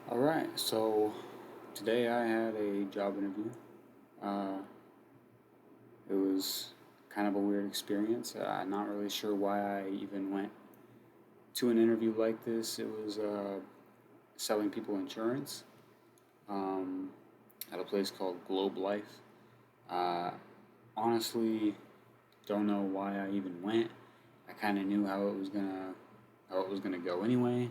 All right, so today I had a job interview. Uh, it was kind of a weird experience. Not really sure why I even went to an interview like this. It was selling people insurance um, at a place called Globe Life. Uh, Honestly, don't know why I even went. I kind of knew how it was gonna go anyway,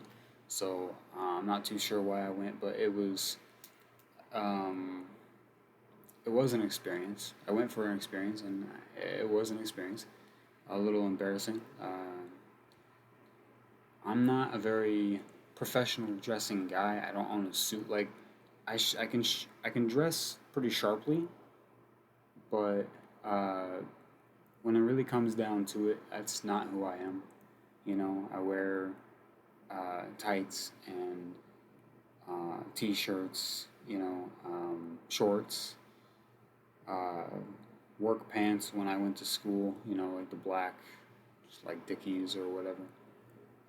so I'm not too sure why I went. But um, it was an experience. I went for an experience, and it was an experience. A little embarrassing. I'm not a very professional dressing guy. I don't own a suit. Like, I can dress pretty sharply, but uh, when it really comes down to it, that's not who I am. I wear tights and t-shirts. Shorts, uh, work pants when I went to school, like the black, just like Dickies or whatever.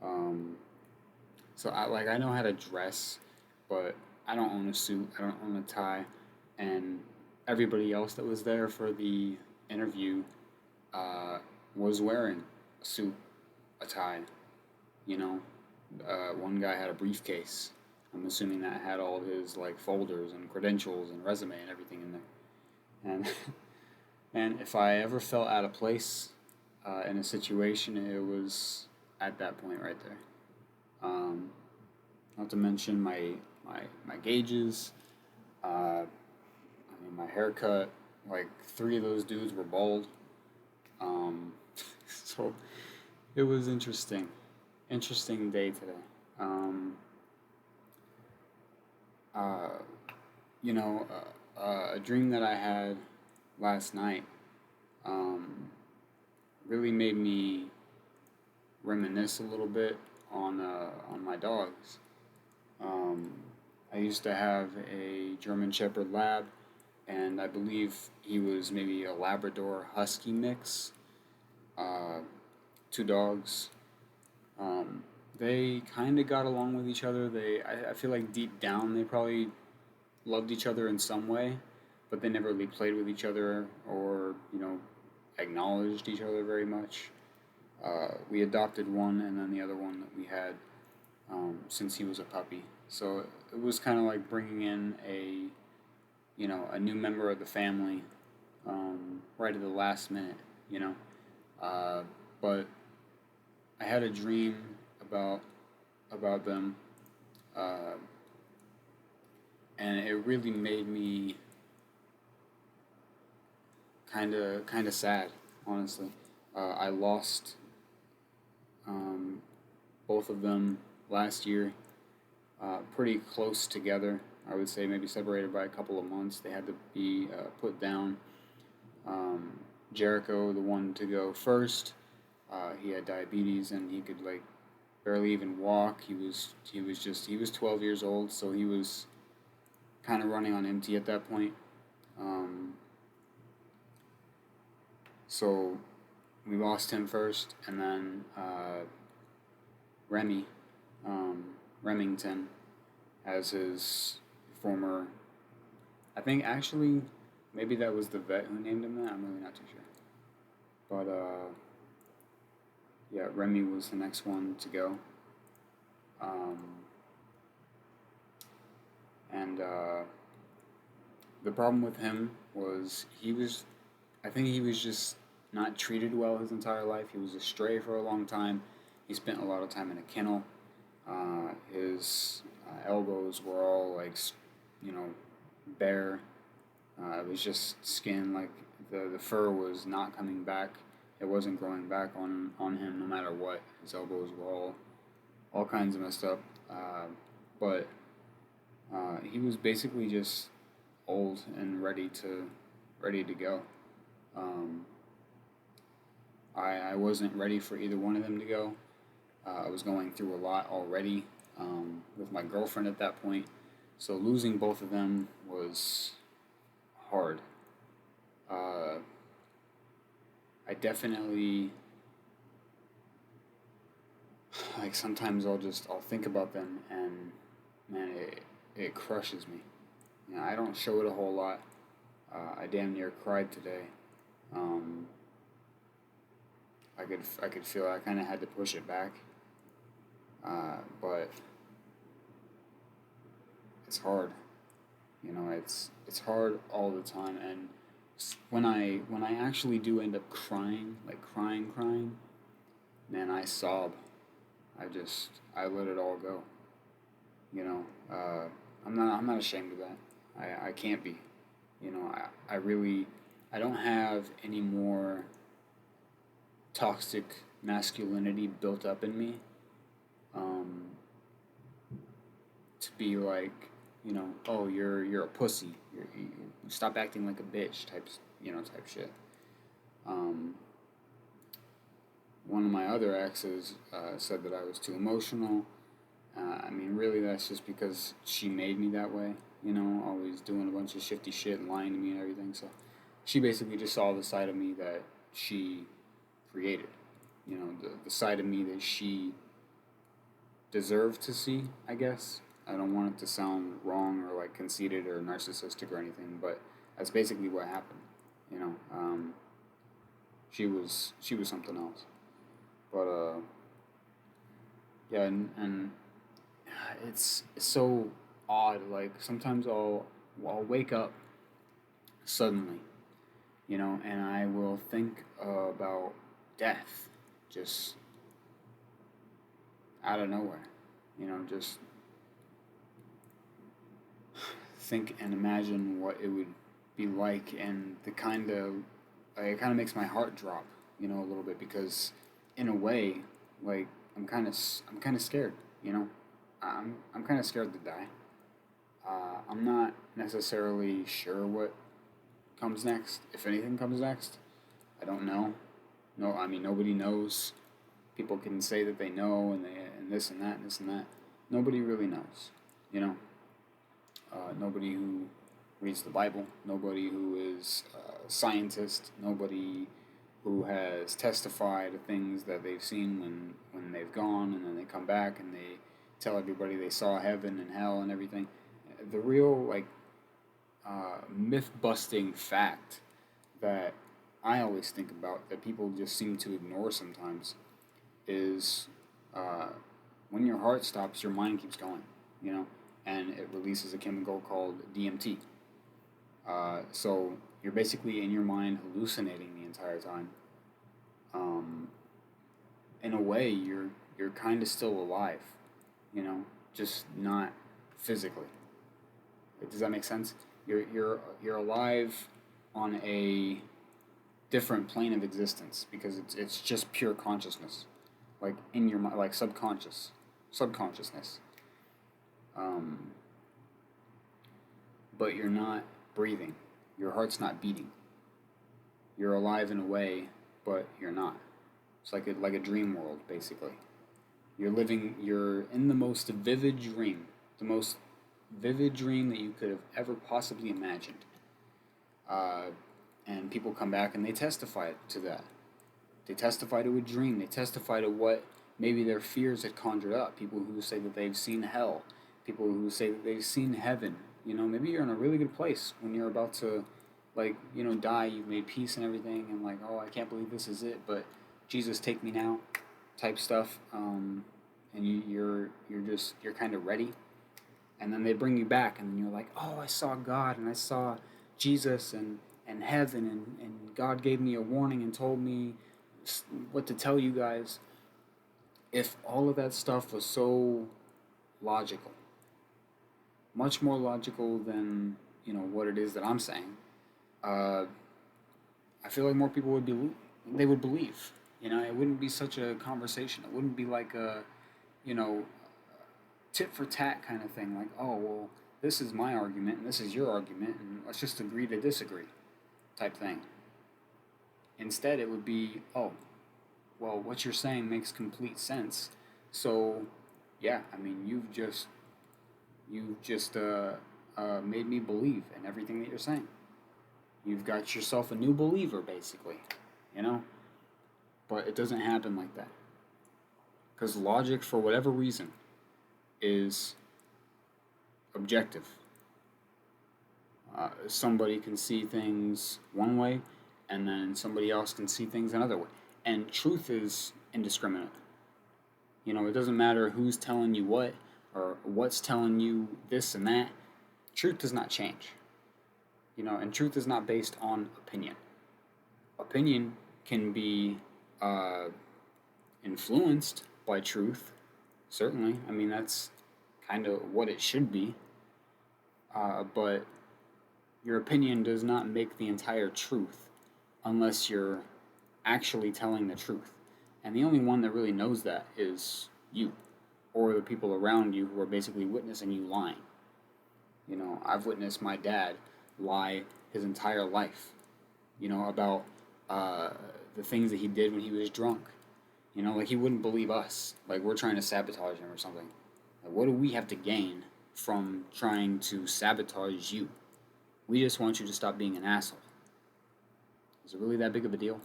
Um, so I know how to dress, but I don't own a suit. I don't own a tie, and everybody else that was there for the interview uh, was wearing a suit, a tie. You know, One guy had a briefcase. I'm assuming that had all his like folders and credentials and resume and everything in there. And and if I ever felt out of place in a situation, it was at that point right there. Um, Not to mention my gauges. My haircut. Like three of those dudes were bald. Um, so it was interesting. Interesting day today. Um, uh, a dream that I had last night um, really made me reminisce a little bit on my dogs. Um, I used to have a German Shepherd Lab, and I believe he was maybe a Labrador Husky mix. Uh, Two dogs. Um, they kind of got along with each other. I feel like deep down they probably loved each other in some way, but they never really played with each other or acknowledged each other very much. We adopted one, and then the other one that we had since he was a puppy. So it was kind of like bringing in a new member of the family right at the last minute. You know, uh, but I had a dream about them, uh, and it really made me kind of sad. Honestly, I lost um, both of them last year, pretty close together. I would say maybe separated by a couple of months. They had to be put down. Um, Jericho, the one to go first, he had diabetes and he could like barely even walk. He was 12 years old, so he was kind of running on empty at that point. Um, so we lost him first, and then Remy, Remington, as his former. I think actually maybe that was the vet who named him that. I'm really not too sure. But yeah, Remy was the next one to go. Um, and the problem with him was I think he was just not treated well his entire life. He was a stray for a long time. He spent a lot of time in a kennel. His elbows were all like, you know, bare. It was just skin. Like the fur was not coming back. It wasn't growing back on him no matter what. His elbows were all kinds of messed up. But he was basically just old and ready to go. Um, I wasn't ready for either one of them to go. I was going through a lot already with my girlfriend at that point, so losing both of them was hard. Uh, I definitely like sometimes I'll think about them and man, it crushes me. You know, I don't show it a whole lot. I damn near cried today. Um, I could feel I kind of had to push it back, but it's hard. You know, it's hard all the time, and when I actually do end up crying, like crying, man, I sob. I let it all go. You know, I'm not ashamed of that. I can't be. You know, I really I don't have any more toxic masculinity built up in me, um, to be like, you know, oh, you're a pussy. You stop acting like a bitch type, type shit. Um, One of my other exes said that I was too emotional. I mean, really, that's just because she made me that way. You know, always doing a bunch of shifty shit and lying to me and everything. So she basically just saw the side of me that she created. You know, the side of me that she deserved to see, I guess. I don't want it to sound wrong or like conceited or narcissistic or anything, but that's basically what happened. You know, she was something else. But yeah, and it's so odd. Like sometimes I'll wake up suddenly, you know, and I will think about death, just out of nowhere. You know, just think and imagine what it would be like, and the kind of it kind of makes my heart drop, you know, a little bit because, in a way, like I'm kind of scared, you know, I'm kind of scared to die. I'm not necessarily sure what comes next, if anything comes next. I don't know. No, I mean nobody knows. People can say that they know, and this and that and this and that. Nobody really knows, you know. Nobody who reads the Bible, nobody who is a scientist, nobody who has testified to things that they've seen when they've gone and then they come back and they tell everybody they saw heaven and hell and everything. The real, like, myth busting fact that I always think about that people just seem to ignore sometimes is uh, when your heart stops, your mind keeps going, you know, and it releases a chemical called DMT. So you're basically in your mind hallucinating the entire time. Um, in a way, you're kind of still alive, you know, just not physically. Does that make sense? You're alive on a different plane of existence because it's just pure consciousness, like in your mind, like subconsciousness. Um, but you're not breathing. Your heart's not beating. You're alive in a way, but you're not. It's like a dream world, basically. You're in the most vivid dream, the most vivid dream that you could have ever possibly imagined. Uh, and people come back and they testify to that. They testify to a dream. They testify to what maybe their fears had conjured up. People who say that they've seen hell. People who say that they've seen heaven. You know, maybe you're in a really good place when you're about to, like, you know, die. You've made peace and everything, and like, oh, I can't believe this is it. But Jesus, take me now, type stuff. And you're kind of ready. And then they bring you back, and then you're like, oh, I saw God, and I saw Jesus, and heaven, and God gave me a warning and told me what to tell you guys. If all of that stuff was so logical, much more logical than, you know, what it is that I'm saying, uh, I feel like more people would be they would believe. You know, it wouldn't be such a conversation. It wouldn't be like a, you know, tit for tat kind of thing. Like, oh well, this is my argument and this is your argument, and let's just agree to disagree, type thing. Instead, it would be, oh, well, what you're saying makes complete sense. So, yeah, I mean, you've just made me believe in everything that you're saying. You've got yourself a new believer, basically, you know. But it doesn't happen like that because logic, for whatever reason, is objective. Somebody can see things one way, and then somebody else can see things another way. And truth is indiscriminate. You know, it doesn't matter who's telling you what or what's telling you this and that. Truth does not change. You know, and truth is not based on opinion. Opinion can be uh, influenced by truth, certainly. I mean, that's kind of what it should be. But your opinion does not make the entire truth unless you're actually telling the truth. And the only one that really knows that is you, or the people around you who are basically witnessing you lying. You know, I've witnessed my dad lie his entire life, you know, about uh, the things that he did when he was drunk. You know, like he wouldn't believe us. Like we're trying to sabotage him or something. Like, what do we have to gain from trying to sabotage you? We just want you to stop being an asshole. Is it really that big of a deal?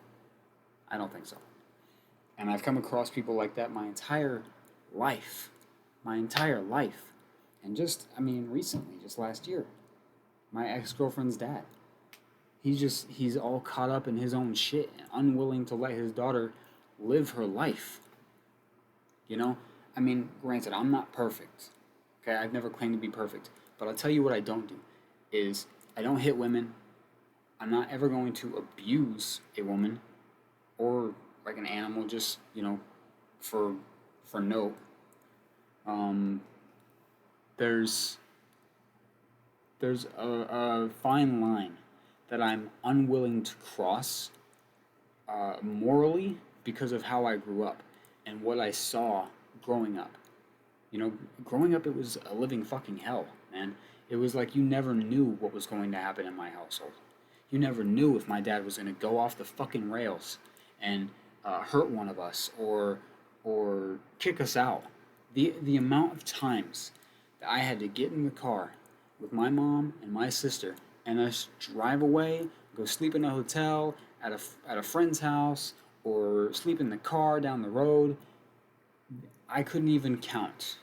I don't think so. And I've come across people like that my entire life. My entire life. And just, I mean, recently, just last year, my ex-girlfriend's dad. He's all caught up in his own shit and unwilling to let his daughter live her life. You know? I mean, granted, I'm not perfect. Okay, I've never claimed to be perfect. But I'll tell you what I don't do is I don't hit women. I'm not ever going to abuse a woman or like an animal just, you know, for note. Um, there's a fine line that I'm unwilling to cross morally because of how I grew up and what I saw growing up. You know, growing up, it was a living fucking hell, man. It was like you never knew what was going to happen in my household. You never knew if my dad was going to go off the fucking rails and hurt one of us or kick us out. The amount of times that I had to get in the car with my mom and my sister and us drive away, go sleep in a hotel at a friend's house, or sleep in the car down the road. I couldn't even count.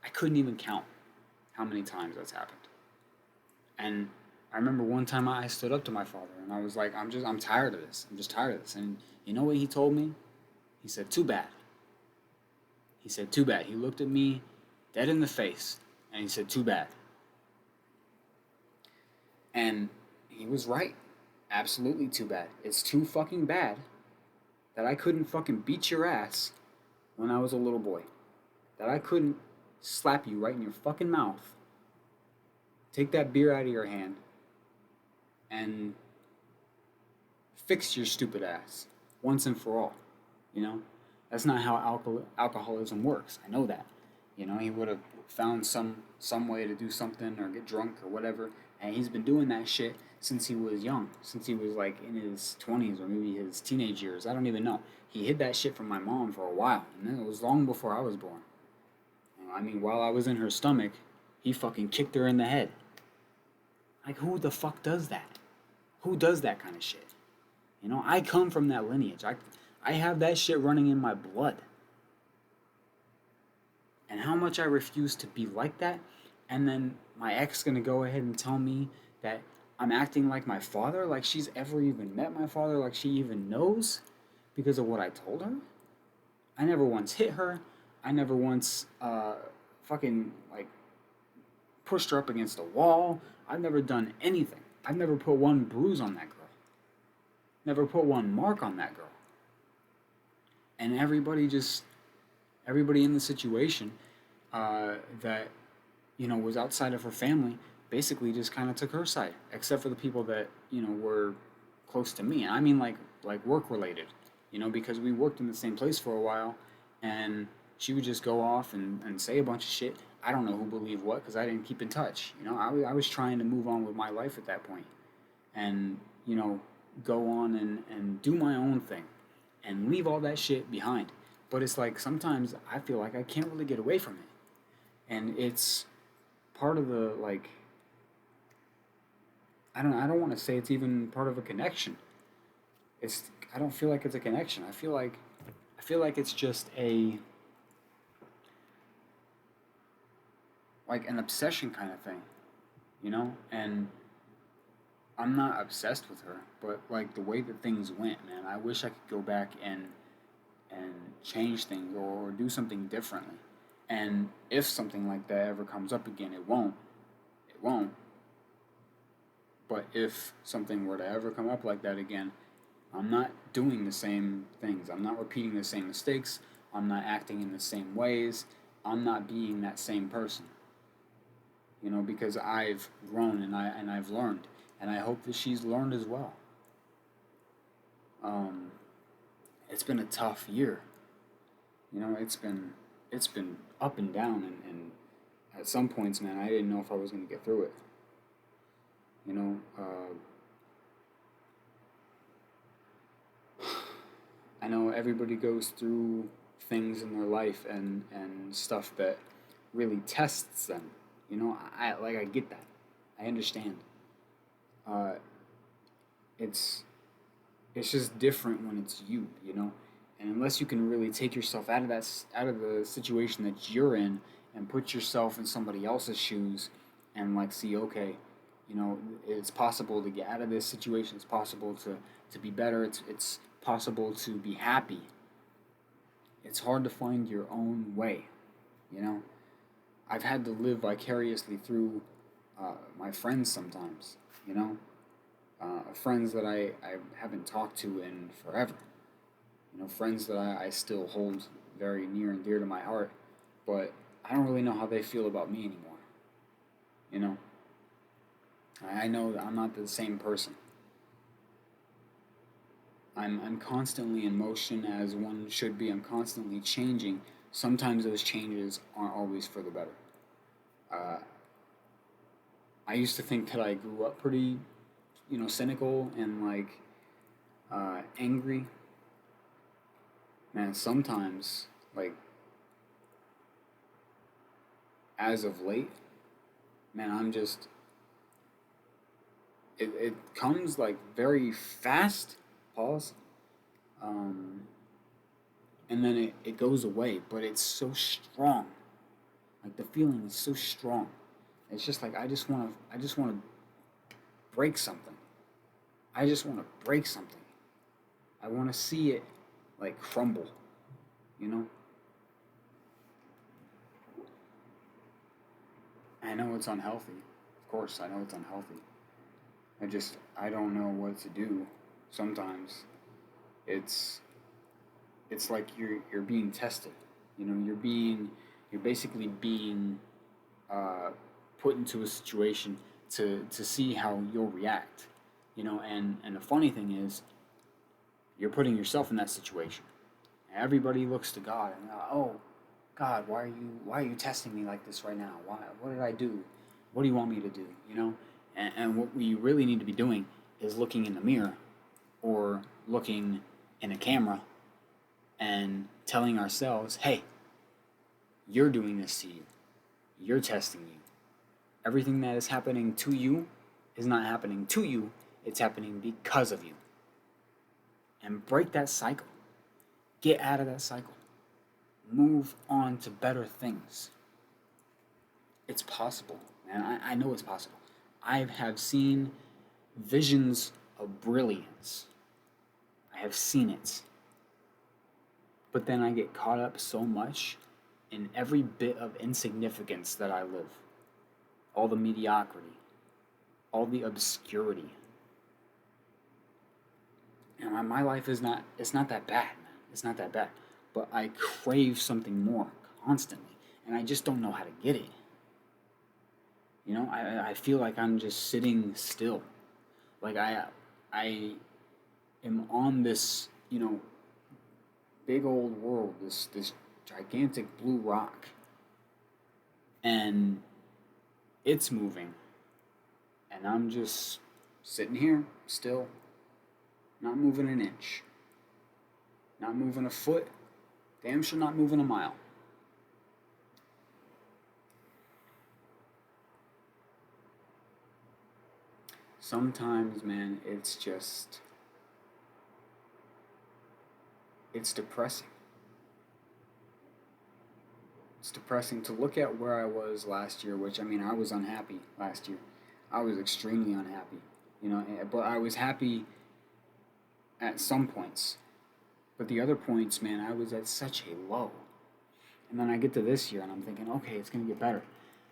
I couldn't even count how many times that's happened. And I remember one time I stood up to my father and I was like, I'm tired of this. I'm just tired of this. And you know what he told me? He said, too bad. He said, too bad. He looked at me dead in the face and he said, too bad. And he was right. Absolutely too bad. It's too fucking bad that I couldn't fucking beat your ass when I was a little boy. That I couldn't slap you right in your fucking mouth, take that beer out of your hand, and fix your stupid ass once and for all. You know? That's not how alcoholism works. I know that. You know, he would have found some way to do something or get drunk or whatever, and he's been doing that shit since he was young, since he was like in his 20s or maybe his teenage years. I don't even know. He hid that shit from my mom for a while, and then it was long before I was born. You know, I mean, while I was in her stomach, he fucking kicked her in the head. Like, who the fuck does that? Who does that kind of shit? You know, I come from that lineage. I have that shit running in my blood. And how much I refuse to be like that, and then my ex gonna go ahead and tell me that I'm acting like my father, like she's ever even met my father, like she even knows because of what I told her. I never once hit her. I never once fucking like pushed her up against a wall. I've never done anything. I've never put one bruise on that girl. Never put one mark on that girl. And everybody in the situation that, you know, was outside of her family basically just kind of took her side, except for the people that, you know, were close to me. And I mean like work related, you know, because we worked in the same place for a while, and she would just go off and say a bunch of shit. I don't know who believed what because I didn't keep in touch. You know, I was trying to move on with my life at that point and, you know, go on and do my own thing and leave all that shit behind. But it's like sometimes I feel like I can't really get away from it. And it's part of the, like, I don't want to say it's even part of a connection. I don't feel like it's a connection. I feel like it's just a like an obsession kind of thing, you know? And I'm not obsessed with her, but like the way that things went, man, I wish I could go back and change things or do something differently. And if something like that ever comes up again, it won't. It won't. But if something were to ever come up like that again, I'm not doing the same things. I'm not repeating the same mistakes. I'm not acting in the same ways. I'm not being that same person. You know, because I've grown and I've learned, and I hope that she's learned as well. Um, it's been a tough year. You know, it's been up and down, and at some points, man, I didn't know if I was gonna get through it. You know, I know everybody goes through things in their life and stuff that really tests them. You know, I get that. I understand. Uh, it's it's just different when it's you, you know. And unless you can really take yourself out of out of the situation that you're in and put yourself in somebody else's shoes and like see, okay, you know, it's possible to get out of this situation. It's possible to be better. It's possible to be happy. It's hard to find your own way, you know. I've had to live vicariously through my friends sometimes, you know, friends that I haven't talked to in forever. You know, friends that I still hold very near and dear to my heart, but I don't really know how they feel about me anymore. You know, I know that I'm not the same person. I'm constantly in motion as one should be. I'm constantly changing. Sometimes those changes aren't always for the better. Uh, I used to think that I grew up pretty, you know, cynical and like angry. Man, sometimes, like, as of late, man, it comes like very fast, pause, um, and then it goes away, but it's so strong. Like, the feeling is so strong. It's just like, I just want to break something. I just want to break something. I want to see it, like, crumble, you know? I know it's unhealthy. Of course, I know it's unhealthy. I don't know what to do. Sometimes it's it's like you're being tested. You know, you're basically being uh, put into a situation to see how you'll react. You know, and the funny thing is, you're putting yourself in that situation. Everybody looks to God and oh, God, why are you testing me like this right now? Why what did I do? What do you want me to do? You know, and what we really need to be doing is looking in the mirror or looking in a camera and telling ourselves, hey, you're doing this to you. You're testing you. Everything that is happening to you is not happening to you, it's happening because of you. And break that cycle. Get out of that cycle. Move on to better things. It's possible, man. I know it's possible. I have seen visions of brilliance. I have seen it. But then I get caught up so much in every bit of insignificance that I live. All the mediocrity, all the obscurity. And my life is not, it's not that bad, man. It's not that bad. But I crave something more constantly. And I just don't know how to get it. You know, I feel like I'm just sitting still. Like I am on this, you know, big old world, this gigantic blue rock, and it's moving, and I'm just sitting here still, not moving an inch, not moving a foot, damn sure not moving a mile. Sometimes, man, it's depressing. It's depressing to look at where I was last year, which I mean, I was unhappy last year. I was extremely unhappy, but I was happy at some points. But the other points, man, I was at such a low. And then I get to this year and I'm thinking, okay, it's going to get better.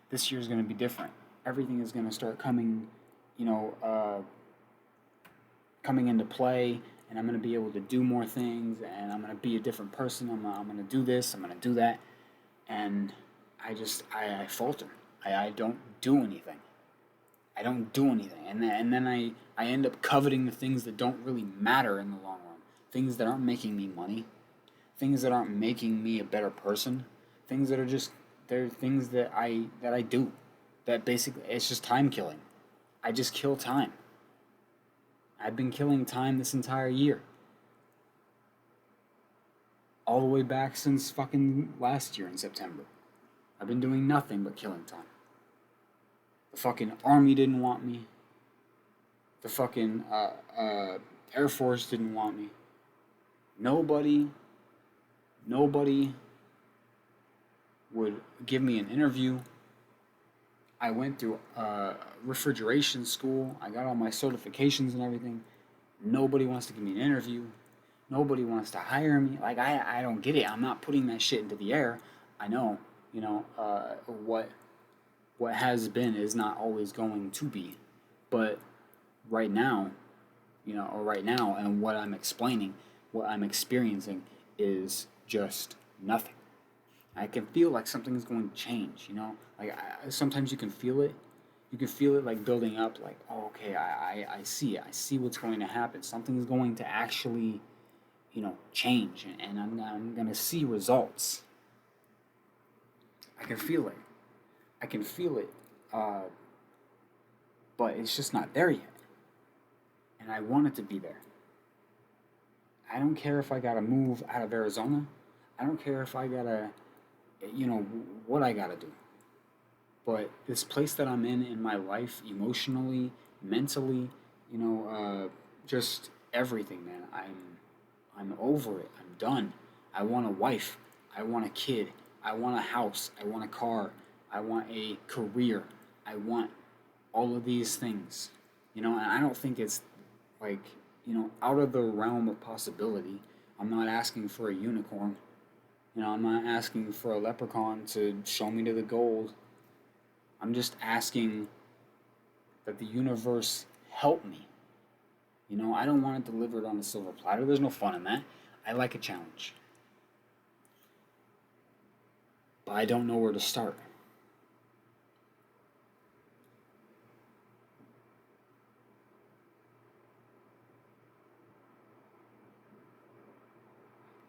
This year's going to be different. Everything is going to start coming, you know, uh, coming into play, and I'm going to be able to do more things, and I'm going to be a different person. I'm going to do this, I'm going to do that. And I falter. I don't do anything. I don't do anything. And then I end up coveting the things that don't really matter in the long run. Things that aren't making me money. Things that aren't making me a better person. Things that are just, they're things that I do. That basically, it's just time killing. I just kill time. I've been killing time this entire year. All the way back since fucking last year in September. I've been doing nothing but killing time. The fucking army didn't want me. The fucking Air Force didn't want me. Nobody would give me an interview. I went through refrigeration school. I got all my certifications and everything. Nobody wants to give me an interview. Nobody wants to hire me. Like, I don't get it. I'm not putting that shit into the air. I know, what has been is not always going to be. But right now, and what I'm explaining, what I'm experiencing is just nothing. I can feel like something's going to change, Like, sometimes you can feel it. You can feel it, like, building up, like, oh, okay, I see it. I see what's going to happen. Something's going to actually, change, and I'm going to see results. I can feel it. Uh, but it's just not there yet. And I want it to be there. I don't care if I got to move out of Arizona. I don't care if I got to, what I got to do. But this place that I'm in my life, emotionally, mentally, just everything, man. I'm over it. I'm done. I want a wife. I want a kid. I want a house. I want a car. I want a career. I want all of these things. And I don't think it's like, out of the realm of possibility. I'm not asking for a unicorn. I'm not asking for a leprechaun to show me to the gold. I'm just asking that the universe help me. I don't want it delivered on a silver platter. There's no fun in that. I like a challenge. But I don't know where to start.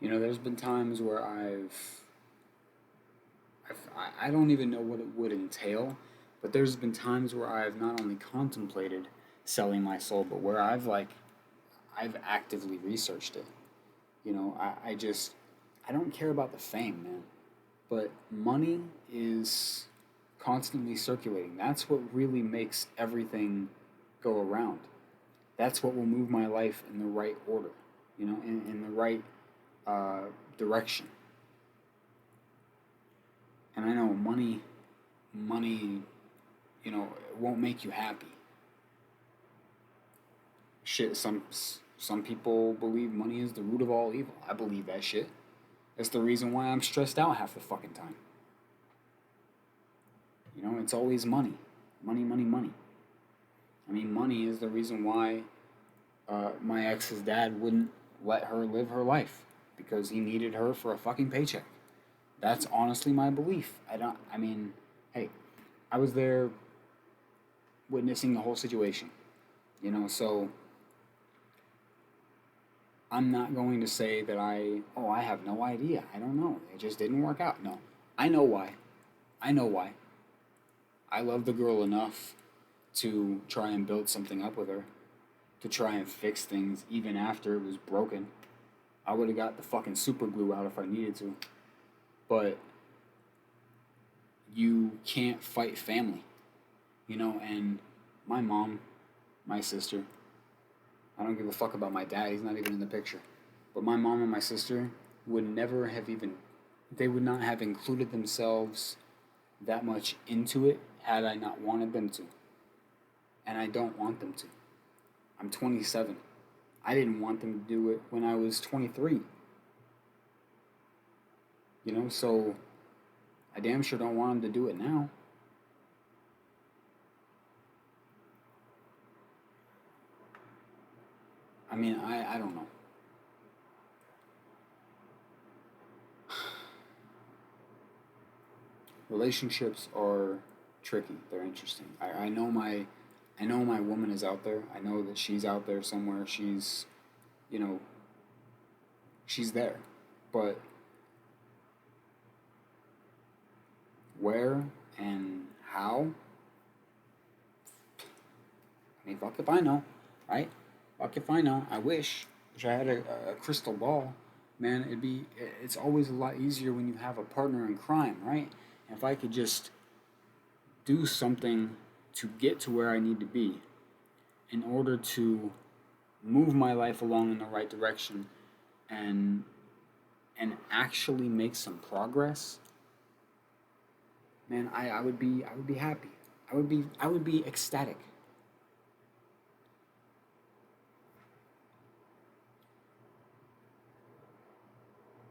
There's been times where I don't even know what it would entail, but there's been times where I've not only contemplated selling my soul, but where I've actively researched it. I don't care about the fame, man, but money is constantly circulating. That's what really makes everything go around. That's what will move my life in the right order, in the right direction. And I know money, it won't make you happy. Shit, some people believe money is the root of all evil. I believe that shit. That's the reason why I'm stressed out half the fucking time. It's always money. Money, money, money. I mean, money is the reason why my ex's dad wouldn't let her live her life, because he needed her for a fucking paycheck. That's honestly my belief. Hey, I was there witnessing the whole situation, so I'm not going to say that I have no idea. I don't know. It just didn't work out. No, I know why. I know why. I love the girl enough to try and build something up with her, to try and fix things even after it was broken. I would have got the fucking super glue out if I needed to. But you can't fight family, and my mom, my sister, I don't give a fuck about my dad, he's not even in the picture. But my mom and my sister would never have even they would not have included themselves that much into it had I not wanted them to. And I don't want them to. I'm 27. I didn't want them to do it when I was 23. So I damn sure don't want them to do it now. I mean, I don't know. Relationships are tricky. They're interesting. I know my woman is out there. I know that she's out there somewhere. You know, she's there. But where and how? I mean, fuck if I know, right? Fuck if I know. I wish I had a crystal ball. Man, it's always a lot easier when you have a partner in crime, right? And if I could just do something to get to where I need to be in order to move my life along in the right direction and actually make some progress, man, I would be happy. I would be ecstatic.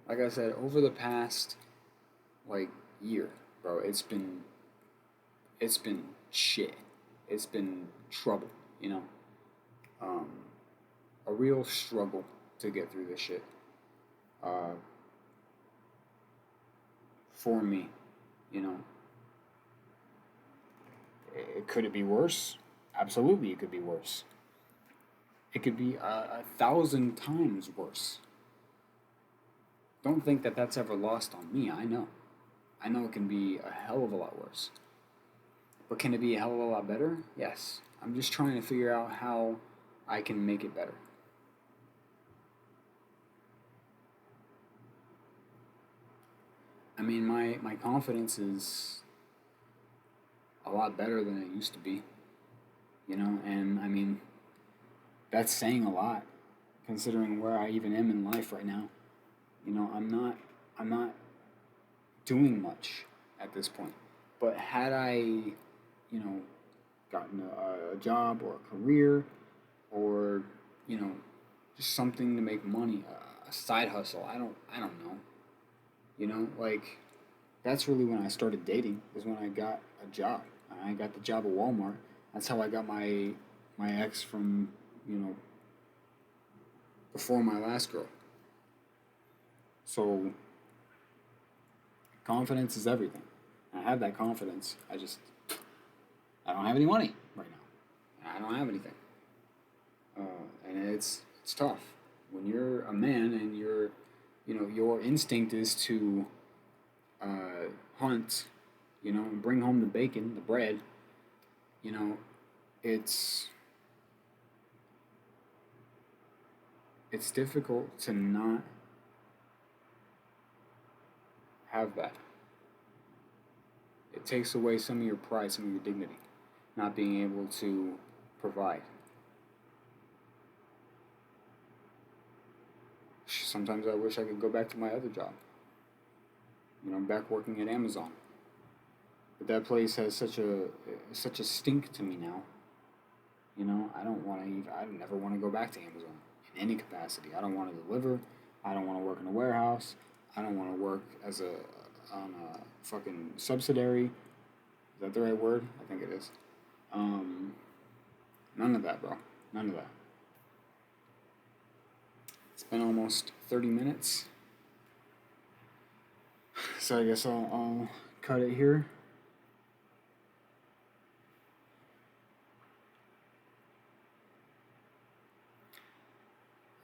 Like I said, over the past like year, bro, it's been shit. It's been trouble, you know. Um, a real struggle to get through this shit. Uh, for me, you know. Could it be worse? Absolutely, it could be worse. It could be a thousand times worse. Don't think that that's ever lost on me. I know. I know it can be a hell of a lot worse. But can it be a hell of a lot better? Yes. I'm just trying to figure out how I can make it better. I mean, my confidence is a lot better than it used to be, and I mean, that's saying a lot considering where I even am in life right now. I'm not doing much at this point. But had I, gotten a job or a career or, you know, just something to make money, a side hustle, I don't know. Like that's really when I started dating is when I got a job. I got the job at Walmart. That's how I got my ex from, you know, before my last girl. So confidence is everything. I have that confidence. I don't have any money right now. I don't have anything, and it's tough when you're a man and your instinct is to hunt, and bring home the bacon, the bread. You know, it's it's difficult to not have that. It takes away some of your pride, some of your dignity, not being able to provide. Sometimes I wish I could go back to my other job. Back working at Amazon. But that place has such a stink to me now. I don't want to even. I never want to go back to Amazon in any capacity. I don't want to deliver. I don't want to work in a warehouse. I don't want to work as a on a fucking subsidiary. Is that the right word? I think it is. Um, None of that, bro. None of that. It's been almost 30 minutes. So I guess I'll cut it here.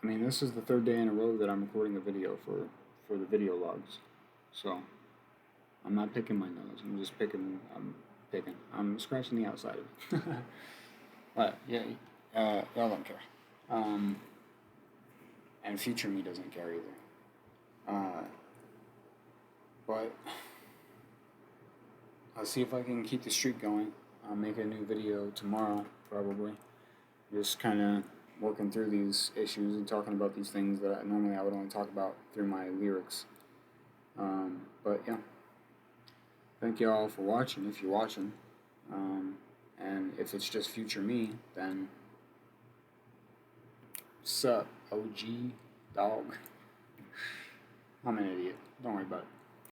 I mean, this is the third day in a row that I'm recording a video for the video logs. So I'm not picking my nose. I'm scratching the outside of it. But yeah, y'all don't care. And future me doesn't care either. But I'll see if I can keep the streak going. I'll make a new video tomorrow, probably. Just kind of working through these issues and talking about these things that normally I would only talk about through my lyrics. But yeah, thank you all for watching. If you're watching, and if it's just future me, then sup, OG dog. I'm an idiot. Don't worry about it.